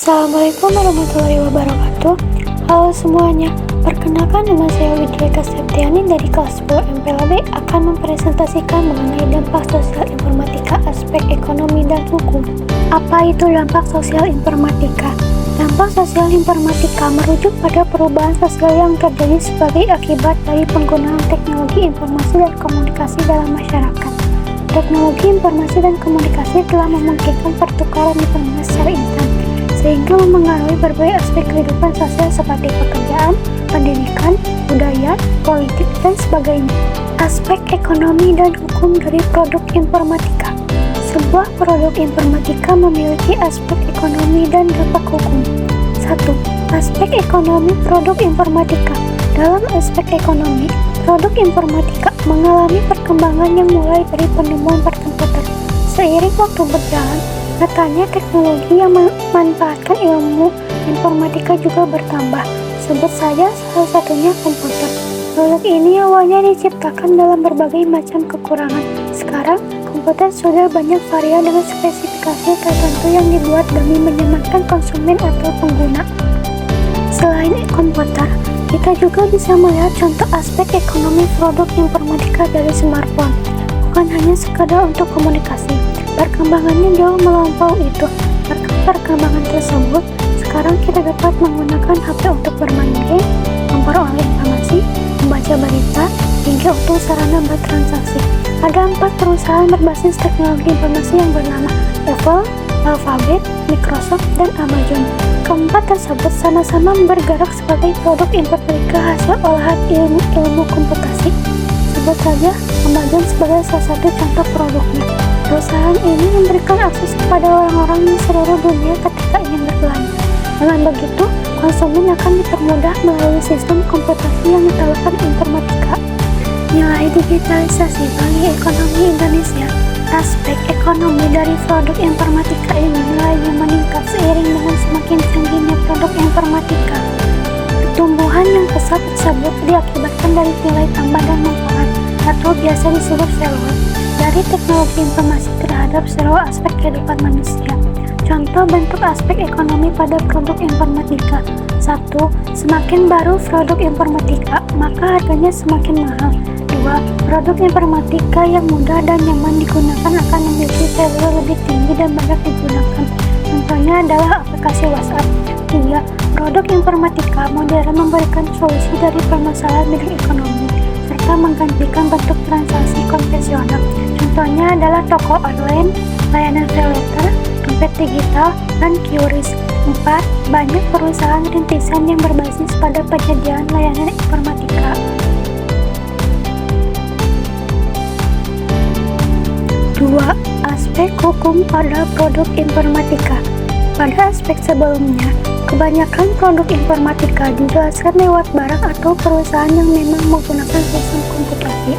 Assalamualaikum warahmatullahi wabarakatuh. Halo semuanya, perkenalkan nama saya Widrika Septiani dari kelas 10 MPLB akan mempresentasikan mengenai dampak sosial informatika aspek ekonomi dan hukum. Apa itu dampak sosial informatika? Dampak sosial informatika merujuk pada perubahan sosial yang terjadi sebagai akibat dari penggunaan teknologi informasi dan komunikasi dalam masyarakat. Teknologi informasi dan komunikasi telah memungkinkan pertukaran informasi secara instan, sehingga mempengaruhi berbagai aspek kehidupan sosial seperti pekerjaan, pendidikan, budaya, politik, dan sebagainya. Aspek ekonomi dan hukum dari produk informatika. Sebuah produk informatika memiliki aspek ekonomi dan dampak hukum. 1. Aspek ekonomi produk informatika. Dalam aspek ekonomi, produk informatika mengalami perkembangan yang mulai dari penemuan komputer. Seiring waktu berjalan, nyatanya teknologi yang memanfaatkan ilmu informatika juga bertambah. Sebut saja salah satunya komputer. Produk ini awalnya diciptakan dalam berbagai macam kekurangan. Sekarang, komputer sudah banyak varian dengan spesifikasi tertentu yang dibuat demi menyenangkan konsumen atau pengguna. Selain komputer, kita juga bisa melihat contoh aspek ekonomi produk informatika dari smartphone. Bukan hanya sekadar untuk komunikasi, perkembangannya jauh melampaui itu. Perkembangan tersebut, sekarang kita dapat menggunakan HP untuk bermain game, memperoleh informasi, membaca berita, hingga untuk sarana bertransaksi. Ada 4 perusahaan berbasis teknologi informasi yang bernama Apple, Alphabet, Microsoft, dan Amazon. Keempat tersebut sama-sama bergerak sebagai produk informatika hasil olahan ilmu komputasi. Sebut saja Amazon sebagai salah satu contoh produknya. Perusahaan ini memberikan akses kepada orang-orang di seluruh dunia ketika ingin berbelanja. Dengan begitu, konsumen akan dipermudah melalui sistem komputasi yang ditawarkan informatika. Nilai digitalisasi bagi ekonomi Indonesia. Aspek ekonomi dari produk informatika ini nilainya meningkat seiring dengan semakin tingginya produk informatika. Pertumbuhan yang pesat tersebut diakibatkan dari nilai tambah dan manfaat, atau biasa disebut value, dari teknologi informasi terhadap seluruh aspek kehidupan manusia. Contoh bentuk aspek ekonomi pada produk informatika. 1. Semakin baru produk informatika, maka harganya semakin mahal. 2. Produk informatika yang mudah dan nyaman digunakan akan memiliki value lebih tinggi dan banyak digunakan. Contohnya adalah aplikasi WhatsApp. 3. Produk informatika modern memberikan solusi dari permasalahan bidang ekonomi, serta menggantikan bentuk transaksi konvensional. Contohnya adalah toko online, layanan paylater, dompet digital, dan QRIS. 4. Banyak perusahaan rintisan yang berbasis pada penyediaan layanan informatika. 2. Aspek hukum pada produk informatika. Pada aspek sebelumnya, kebanyakan produk informatika dijelaskan lewat barang atau perusahaan yang memang menggunakan sistem komputasi.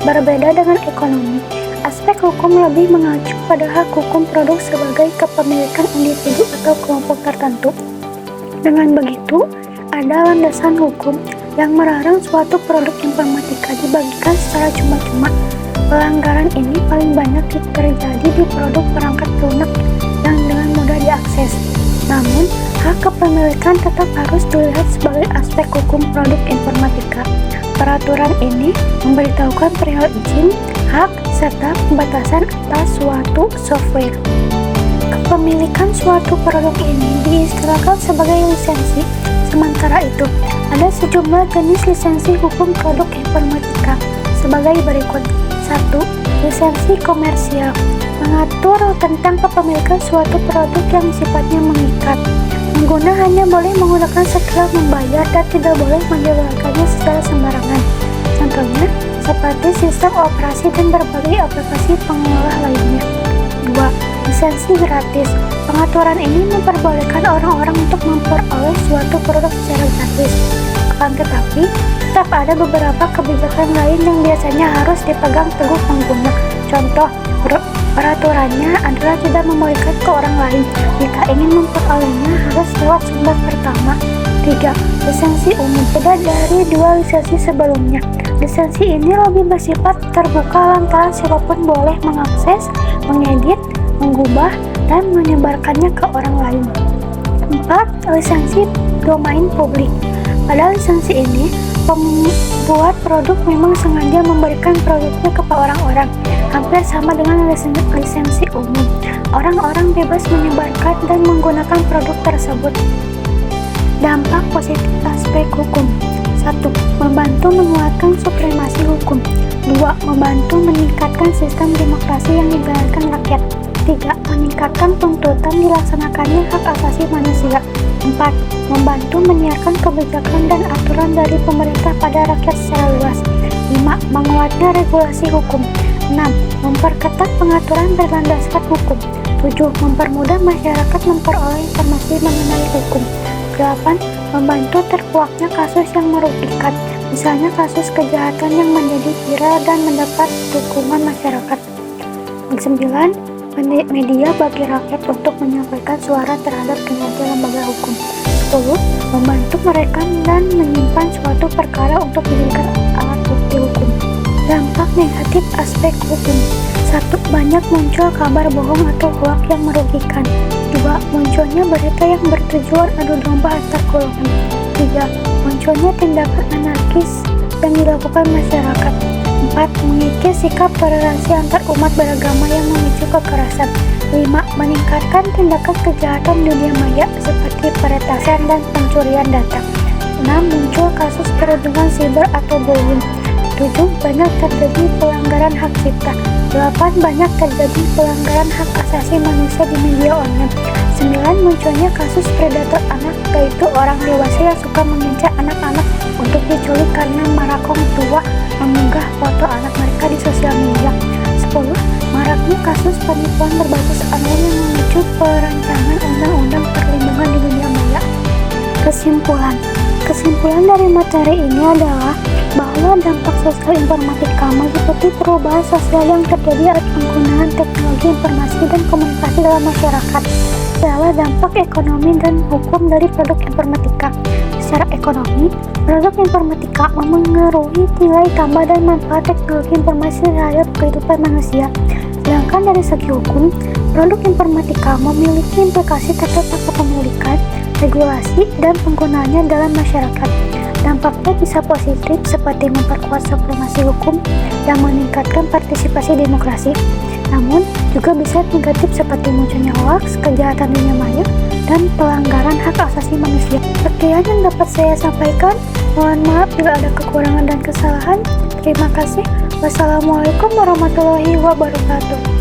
Berbeda dengan ekonomi, aspek hukum lebih mengacu pada hak hukum produk sebagai kepemilikan individu atau kelompok tertentu. Dengan begitu, ada landasan hukum yang melarang suatu produk informatika dibagikan secara cuma-cuma. Pelanggaran ini paling banyak terjadi di produk perangkat lunak yang dengan mudah diakses. Namun, hak kepemilikan tetap harus dilihat sebagai aspek hukum produk informatika. Peraturan ini memberitahukan perihal izin, hak, serta pembatasan atas suatu software. Kepemilikan suatu produk ini diistilahkan sebagai lisensi. Sementara itu, ada sejumlah jenis lisensi hukum produk informatika sebagai berikut. 1. Lisensi komersial mengatur tentang kepemilikan suatu produk yang sifatnya mengikat. Pengguna hanya boleh menggunakan setelah membayar dan tidak boleh menjualkannya secara sembarangan. Contohnya, seperti sistem operasi dan berbagai aplikasi pengelola lainnya. 2. Lisensi gratis. Pengaturan ini memperbolehkan orang-orang untuk memperoleh suatu produk secara gratis. Akan tetapi, tetap ada beberapa kebijakan lain yang biasanya harus dipegang teguh pengguna. Contoh, peraturannya adalah tidak membolehkan ke orang lain. Jika ingin memperolehnya harus lewat sumber pertama. 3. Lisensi umum. Beda dari 2 lisensi sebelumnya. Lisensi ini lebih bersifat terbuka lantaran siapapun boleh mengakses, mengedit, mengubah, dan menyebarkannya ke orang lain. 4. lisensi domain publik. Pada lisensi ini, pembuat produk memang sengaja memberikan produknya kepada orang-orang, hampir sama dengan lisensi umum. Orang-orang bebas menyebarkan dan menggunakan produk tersebut. Dampak positif aspek hukum. 1. Membantu menguatkan supremasi hukum. 2. Membantu meningkatkan sistem demokrasi yang dijalankan rakyat. 3. Meningkatkan tuntutan dilaksanakannya hak asasi manusia. 4. Membantu menyiarkan kebijakan dan aturan dari pemerintah pada rakyat secara luas. 5. Menguatnya regulasi hukum. 6. Memperketat pengaturan berlandaskan hukum. 7. Mempermudah masyarakat memperoleh informasi mengenai hukum. 8. Membantu terkuaknya kasus yang merugikan, misalnya kasus kejahatan yang menjadi viral dan mendapat dukungan masyarakat. 9. Media bagi rakyat untuk menyampaikan suara terhadap kinerja lembaga hukum. 10. Membantu merekam dan menyimpan suatu perkara untuk dijadikan alat bukti hukum. Dampak negatif aspek hukum. 1. Banyak muncul kabar bohong atau hoak yang merugikan. 2. Munculnya berita yang bertujuan adu domba antar golongan. 3. Munculnya tindakan anarkis yang dilakukan masyarakat. 4. Mengikis sikap toleransi antar umat beragama yang memicu kekerasan. 5. Meningkatkan tindakan kejahatan dunia maya seperti peretasan dan pencurian data. 6. Muncul kasus perundungan siber atau bullying. 7. Banyak terjadi pelanggaran hak cipta. 8. Banyak terjadi pelanggaran hak asasi manusia di media online. 9. Munculnya kasus predator anak, yaitu orang dewasa yang suka mengincar anak-anak untuk diculik karena merakong tua mengunggah foto anak mereka di sosial media. 10. Maraknya kasus penipuan berbasis online yang memicu perancangan undang-undang perlindungan di dunia maya. Kesimpulan dari materi ini adalah bahwa dampak sosial informatika meliputi perubahan sosial yang terjadi akibat penggunaan teknologi informasi dan komunikasi dalam masyarakat, adalah dampak ekonomi dan hukum dari produk informatika. Secara ekonomi, produk informatika memengaruhi nilai tambah dan manfaat teknologi informasi terhadap kehidupan manusia. Sedangkan dari segi hukum, produk informatika memiliki implikasi terhadap kepemilikan, regulasi, dan penggunaannya dalam masyarakat. Dampaknya bisa positif seperti memperkuat supremasi hukum dan meningkatkan partisipasi demokrasi. Namun, juga bisa negatif seperti munculnya hoaks, kejahatan dunia maya, dan pelanggaran hak asasi manusia. Sekian yang dapat saya sampaikan. Mohon maaf bila ada kekurangan dan kesalahan. Terima kasih. Wassalamualaikum warahmatullahi wabarakatuh.